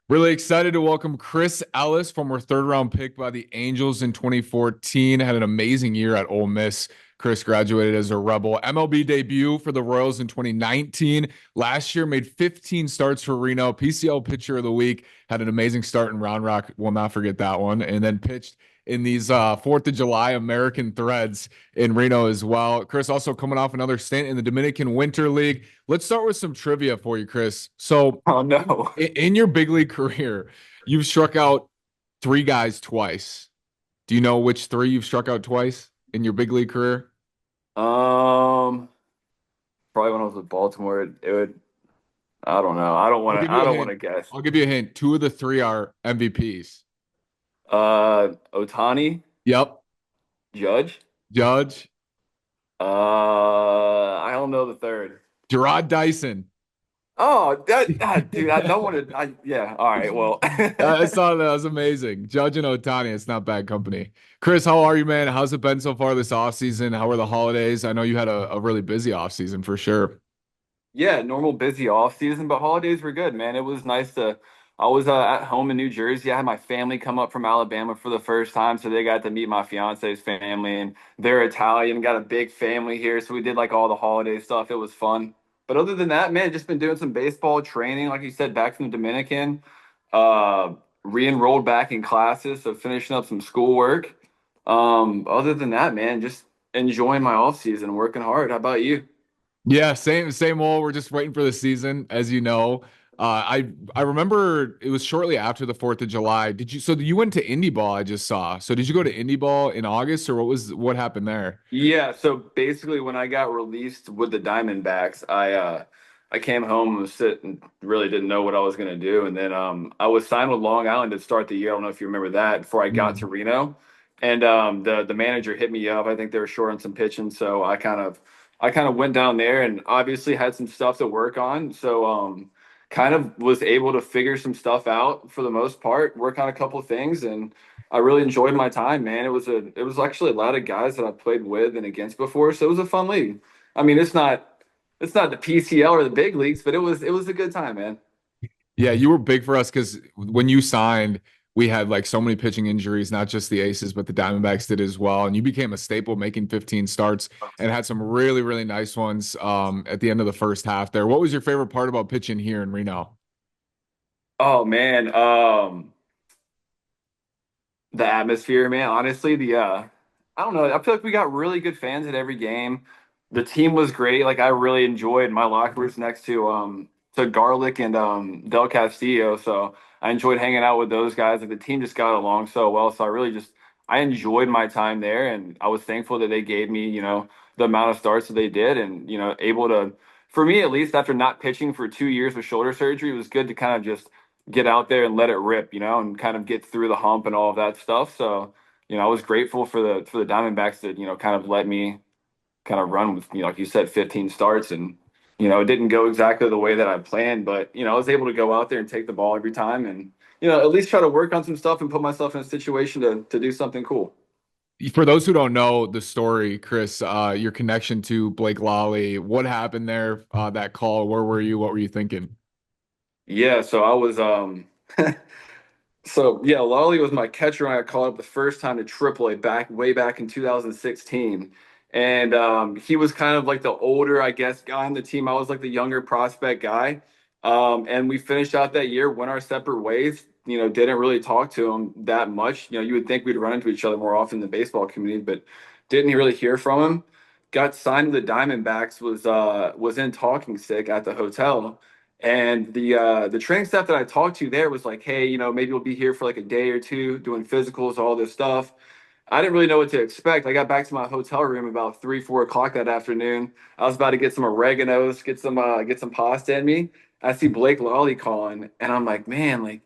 Really excited to welcome Chris Ellis, former third round pick by the Angels in 2014. Had an amazing year at Ole Miss. Chris graduated as a Rebel. MLB debut for the Royals in 2019. Last year made 15 starts for Reno. PCL pitcher of the week. Had an amazing start in Round Rock. Will not forget that one. And then pitched in these 4th of July American Threads in Reno as well. Chris also coming off another stint in the Dominican Winter League. Let's start with some trivia for you, Chris. So Oh no. in your big league career, you've struck out three guys twice. Do you know which three you've struck out twice in your big league career? Um, Probably when I was with Baltimore, it would. I don't know. I'll give I you a don't want hint. to guess. I'll give you a hint. Two of the three are MVPs. Otani, Yep. Judge. Judge, I don't know the third. Gerard Dyson. Oh, dude, I don't want to. Yeah. All right. Well, I saw that. That was amazing. Judge and Otani. It's not bad company. Chris, how are you, man? How's it been so far this offseason? How were the holidays? I know you had a really busy offseason for sure. yeah, normal busy off season, but holidays were good, man. It was nice to. I was at home in New Jersey. I had my family come up from Alabama for the first time, so they got to meet my fiance's family, and they're Italian. Got a big family here, so we did like all the holiday stuff. It was fun. But other than that, man, just been doing some baseball training, like you said, back from the Dominican. Uh, Re-enrolled back in classes, so finishing up some schoolwork. Other than that, man, just enjoying my off season, working hard. How about you? Yeah, same old. We're just waiting for the season, as you know. I remember it was shortly after the 4th of July. So you went to Indie Ball, I just saw. So did you go to Indie Ball in August, or what happened there? Yeah, so basically when I got released with the Diamondbacks, I came home and was sitting, really didn't know what I was gonna do. And then I was signed with Long Island to start the year. I don't know if you remember that before I got to Mm. Reno. And the manager hit me up. I think they were short on some pitching, so I kind of went down there and obviously had some stuff to work on. So kind of was able to figure some stuff out for the most part, work on a couple of things, and I really enjoyed my time, man. It was actually a lot of guys that I played with and against before, so it was a fun league. I mean, it's not the PCL or the big leagues, but it was a good time, man. Yeah, you were big for us because when you signed, we had like so many pitching injuries, not just the Aces, but the Diamondbacks did as well. And you became a staple, making 15 starts and had some really nice ones at the end of the first half there. What was your favorite part about pitching here in Reno? Oh man, the atmosphere, man. Honestly, the I don't know. I feel like we got really good fans at every game. The team was great. Like I really enjoyed my locker rooms next to Garlic and Del Castillo. So I enjoyed hanging out with those guys. Like the team just got along so well. So I enjoyed my time there, and I was thankful that they gave me, the amount of starts that they did, and able to, for me at least, after not pitching for 2 years with shoulder surgery, it was good to kind of just get out there and let it rip, and kind of get through the hump and all of that stuff. So, I was grateful for the Diamondbacks that, kind of let me kind of run with, like you said, 15 starts, and it didn't go exactly the way that I planned, but I was able to go out there and take the ball every time and at least try to work on some stuff and put myself in a situation to do something cool. For those who don't know the story, Chris, your connection to Blake Lawley, what happened there? That call, where were you? What were you thinking? Yeah, so I was so yeah, Lawley was my catcher when I called up the first time to AAA back way back in 2016. And he was kind of like the older, I guess, guy on the team. I was like the younger prospect guy. And we finished out that year, went our separate ways, didn't really talk to him that much. You would think we'd run into each other more often in the baseball community, but didn't really hear from him. Got signed to the Diamondbacks, was in talking sick at the hotel. And the training staff that I talked to there was like, hey, maybe we'll be here for like a day or two doing physicals, all this stuff. I didn't really know what to expect. I got back to my hotel room about 3, 4 o'clock that afternoon. I was about to get some oreganos, get some pasta in me. I see Blake Lawley calling, and I'm like, man, like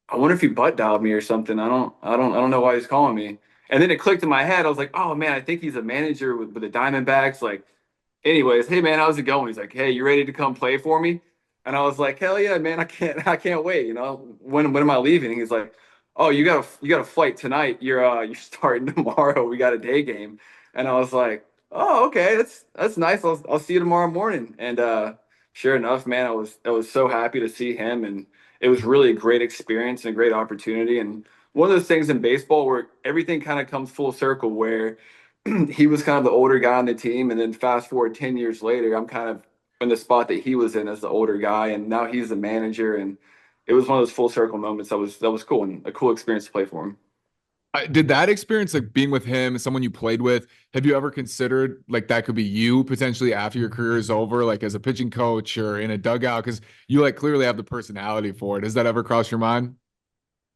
I wonder if he butt dialed me or something. I don't know why he's calling me. And then it clicked in my head. I was like, oh man, I think he's a manager with the Diamondbacks. Like, anyways, hey man, how's it going? He's like, hey, you ready to come play for me? And I was like, hell yeah, man, I can't wait. When am I leaving? He's like, oh, you got a flight tonight. You're starting tomorrow. We got a day game. And I was like, oh, okay, that's nice. I'll see you tomorrow morning. And sure enough, man, I was so happy to see him, and it was really a great experience and a great opportunity. And one of those things in baseball where everything kind of comes full circle, where he was kind of the older guy on the team, and then fast forward 10 years later, I'm kind of in the spot that he was in as the older guy, and now he's the manager. And it was one of those full circle moments that was cool and a cool experience to play for him. Did that experience, like being with him, someone you played with, have you ever considered like that could be you potentially after your career is over, like as a pitching coach or in a dugout? Because you like clearly have the personality for it. Has that ever crossed your mind?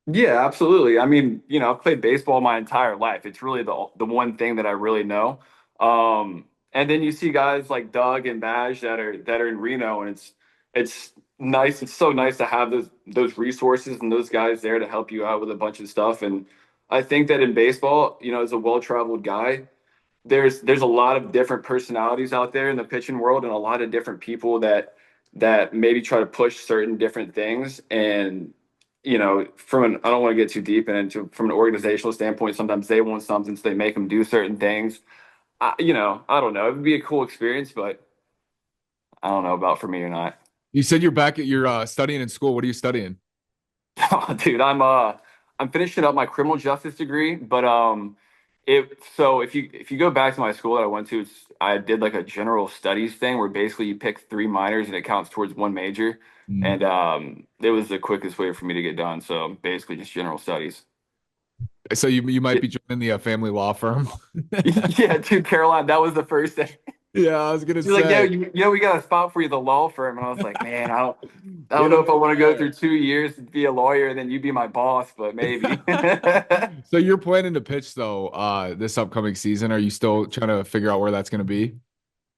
Yeah, absolutely. I mean, I've played baseball my entire life. It's really the one thing that I really know. And then you see guys like Doug and Badge that are in Reno, and it's nice. It's so nice to have those resources and those guys there to help you out with a bunch of stuff. And I think that in baseball, as a well-traveled guy, there's a lot of different personalities out there in the pitching world, and a lot of different people that maybe try to push certain different things. And I don't want to get too deep into from an organizational standpoint, sometimes they want something, so they make them do certain things. I don't know. It would be a cool experience, but I don't know about for me or not. You said you're back at your studying in school. What are you studying? Oh, dude, I'm finishing up my criminal justice degree, but if you go back to my school that I went to, I did like a general studies thing where basically you pick three minors and it counts towards one major, Mm. and it was the quickest way for me to get done. So basically, just general studies. So you might be joining the family law firm. Yeah, dude, Caroline, that was the first thing. Yeah, I was gonna She's like, "Yeah, say. we got a spot for you, at the law firm." And I was like, "Man, I don't know It'll if I be want to go through there. 2 years to be a lawyer and then you be my boss, but maybe." So you're planning to pitch though, this upcoming season. Are you still trying to figure out where that's gonna be?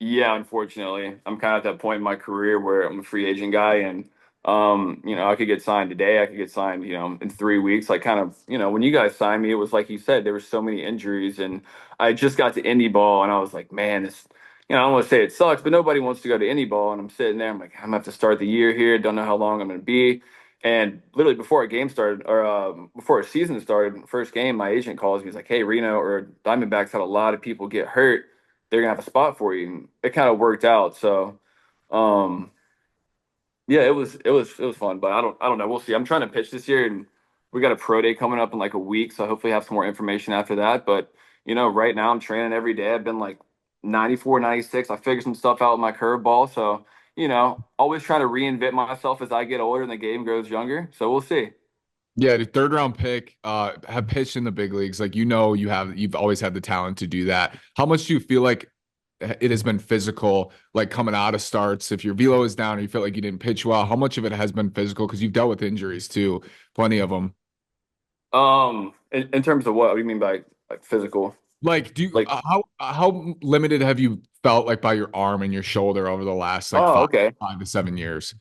Yeah, unfortunately, I'm kind of at that point in my career where I'm a free agent guy, and I could get signed today. I could get signed, in 3 weeks. Like kind of, when you guys signed me, it was like you said, there were so many injuries, and I just got to indie ball, and I was like, man, I don't want to say it sucks, but nobody wants to go to indie ball, and I'm sitting there, I'm like, I'm gonna have to start the year here. Don't know how long I'm gonna be, and literally before a game started, or before a season started, first game, my agent calls me. He's like, hey, Reno or Diamondbacks had a lot of people get hurt, they're gonna have a spot for you. And it kind of worked out. So, um, yeah, it was fun, but I don't know. We'll see. I'm trying to pitch this year, and we got a pro day coming up in like a week, so hopefully have some more information after that. But right now I'm training every day. I've been like 94, 96. I figured some stuff out with my curveball, so always trying to reinvent myself as I get older and the game grows younger. So we'll see. Yeah, the third round pick, have pitched in the big leagues. Like you've always had the talent to do that. How much do you feel like it has been physical, like coming out of starts? If your velo is down or you feel like you didn't pitch well, how much of it has been physical? Because you've dealt with injuries too, plenty of them. In terms of what do you mean by like physical? Like, Like, how limited have you felt like by your arm and your shoulder over the last like oh, five okay. 5 to 7 years?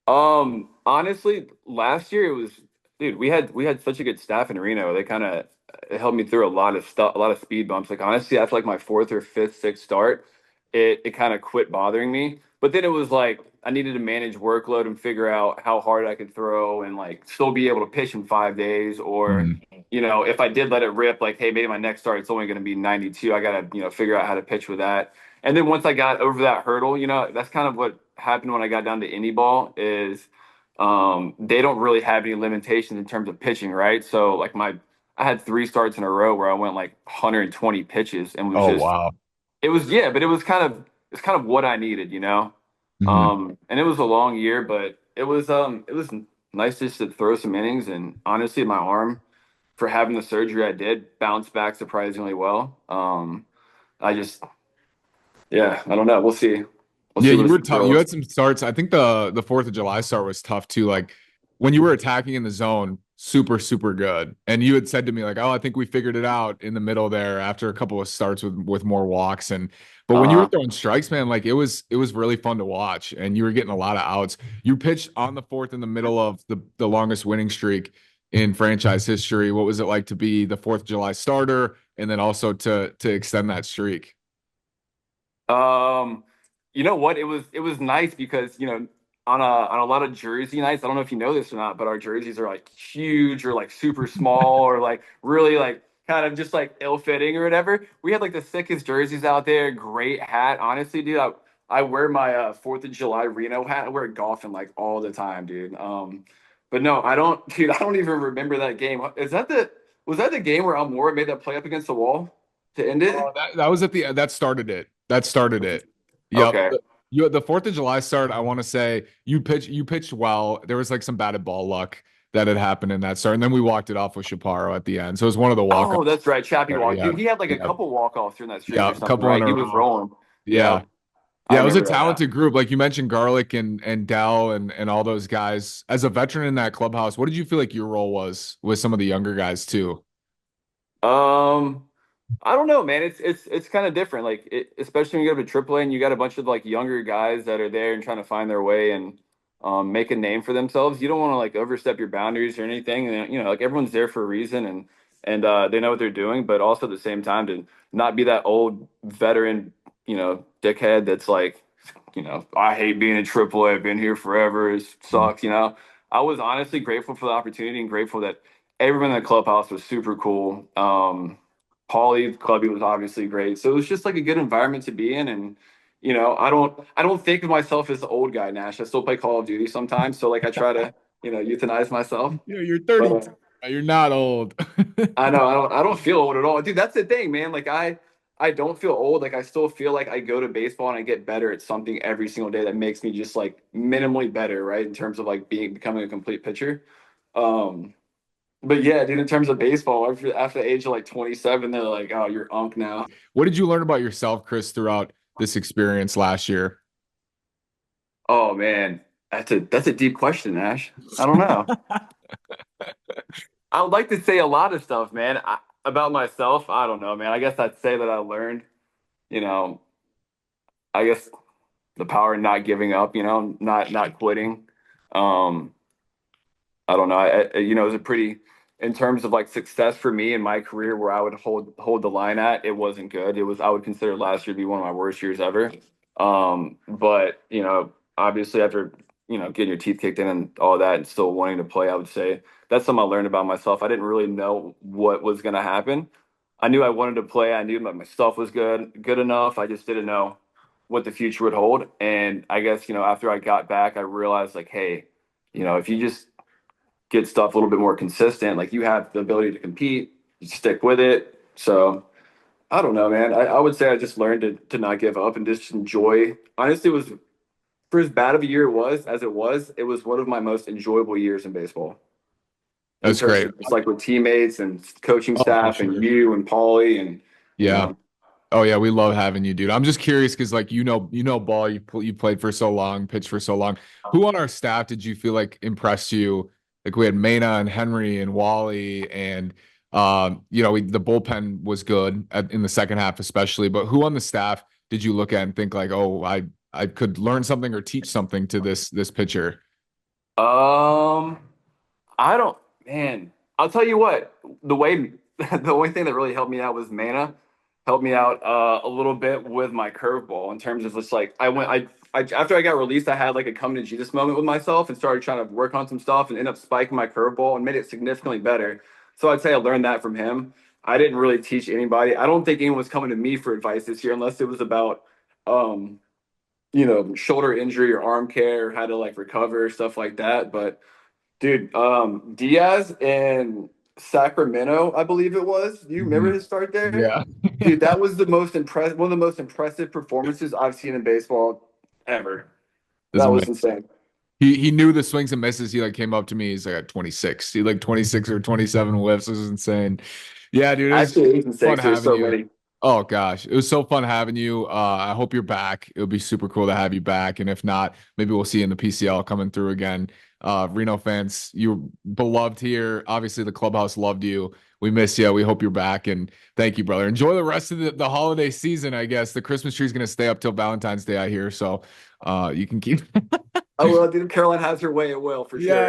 Honestly, last year it was, dude, we had such a good staff in Reno. They kind of helped me through a lot of stuff, a lot of speed bumps. Like honestly, after like my fourth or fifth, sixth start, it kind of quit bothering me. But then it was like I needed to manage workload and figure out how hard I could throw and like still be able to pitch in 5 days. Or, Mhm. if I did let it rip, like, hey, maybe my next start it's only going to be 92. I gotta, figure out how to pitch with that. And then once I got over that hurdle, that's kind of what happened when I got down to indie ball is they don't really have any limitations in terms of pitching, right? So like I had three starts in a row where I went like 120 pitches and was Oh just wow. it was yeah, but it's kind of what I needed. Mhm. And it was a long year, but it was nice just to throw some innings, and honestly my arm for having the surgery I did bounced back surprisingly well. I just yeah, I don't know. We'll see. We'll Yeah, see what you the were future tough. You holds. had some starts. I think the 4th of July start was tough too. Like when you were attacking in the zone, super, super good. And you had said to me, like, oh, I think we figured it out in the middle there after a couple of starts with more walks. And but when you were Uh-huh. throwing strikes, man, like it was really fun to watch. And you were getting a lot of outs. You pitched on the fourth in the middle of the longest winning streak in franchise history. What was it like to be the 4th of July starter and then also to extend that streak? You know what? It was nice because on a lot of jersey nights, I don't know if you know this or not, but our jerseys are like huge or like super small or like really like kind of just like ill-fitting or whatever. We had like the sickest jerseys out there. Great hat, honestly, dude. I wear my 4th of July Reno hat. I wear it golfing like all the time, dude. But no, I don't, dude. I don't even remember that game. Was that the game where Almora made that play up against the wall to end it? Oh, that was at the that started it. That started it. Yep. Okay. The 4th of July start, I want to say you pitched well. There was like some batted ball luck that had happened in that start. And then we walked it off with Chaparro at the end. So it was one of the walk-offs Oh, that's right. Chappie there. walk. Yeah. Dude, he had like a Yeah. couple walk-offs during that streak Yeah. or A something, couple in right? a He was row. rolling. Yeah. Yep. I Yeah, it was a remember that now. talented group. Like you mentioned, Garlic and Dell and all those guys. As a veteran in that clubhouse, what did you feel like your role was with some of the younger guys too? Um, I don't know, man. It's kind of different. Especially when you go to AAA and you got a bunch of like younger guys that are there and trying to find their way and make a name for themselves. You don't want to like overstep your boundaries or anything. And like everyone's there for a reason and they know what they're doing, but also at the same time to not be that old veteran, dickhead that's like, I hate being in AAA. I've been here forever. It sucks. I was honestly grateful for the opportunity and grateful that everyone in the clubhouse was super cool. Paulie Clubby was obviously great. So it was just like a good environment to be in. And, I don't think of myself as the old guy, Nash. I still play Call of Duty sometimes. So like I try to, euthanize myself. You're But 32. You're not old. I know I don't feel old at all. Dude, that's the thing, man. Like I don't feel old. Like I still feel like I go to baseball and I get better at something every single day that makes me just like minimally better, right? In terms of like becoming a complete pitcher. Um, but yeah, dude, in terms of baseball, after the age of like 27, they're like, oh, you're unk now. What did you learn about yourself, Chris, throughout this experience last year? Oh man, that's a deep question, Ash. I don't know. I would like to say a lot of stuff, man. About myself, I don't know, man. I guess I'd say that I learned, you know, I guess the power of not giving up, not quitting. Um, I don't know. It was a pretty, in terms of like success for me in my career, where I would hold the line at. It wasn't good. I would consider last year to be one of my worst years ever. But obviously after getting your teeth kicked in and all that, and still wanting to play, I would say that's something I learned about myself. I didn't really know what was going to happen. I knew I wanted to play. I knew that my stuff was good enough. I just didn't know what the future would hold. And I guess after I got back, I realized like, hey, if you just get stuff a little bit more consistent, like you have the ability to compete, you stick with it. So I don't know, man. I would say I just learned to not give up and just enjoy. Honestly, it was for as bad of a year it was one of my most enjoyable years in baseball in That's terms great. of just like with teammates and coaching Oh, for staff and sure. you and Paulie and you Yeah. know. Oh yeah, we love having you, dude. I'm just curious because like ball, you played for so long, pitched for so long. Who on our staff did you feel like impressed you? Like we had Mena and Henry and Wally and the bullpen was good in the second half especially, but who on the staff did you look at and think like, "Oh, I could learn something or teach something to this pitcher?" Um, I don't, man. I'll tell you what. The way, the only thing that really helped me out was Mana. Helped me out a little bit with my curveball in terms of just like I after I got released, I had like a come to Jesus moment with myself and started trying to work on some stuff and end up spiking my curveball and made it significantly better. So I'd say I learned that from him. I didn't really teach anybody. I don't think anyone was coming to me for advice this year unless it was about um, shoulder injury or arm care or how to like recover, stuff like that. But dude, Diaz in Sacramento, I believe it was. Do you remember Mhm. his start there? Yeah. Dude, that was one of the most impressive performances I've seen in baseball ever. That's That was amazing. insane. He knew the swings and misses. He like came up to me. He's like at 26. He like 26 or 27 whiffs. It was insane. Yeah, dude, it was Actually, 8 and fun 6. There's having so you. many. Oh gosh, it was so fun having you. I hope you're back. It would be super cool to have you back. And if not, maybe we'll see you in the PCL coming through again. Reno fans, you're beloved here. Obviously, the clubhouse loved you. We miss you. We hope you're back. And thank you, brother. Enjoy the rest of the holiday season, I guess. The Christmas tree is going to stay up till Valentine's Day, I hear. So you can keep Oh well, dude, Caroline has her way. It will for yeah, sure.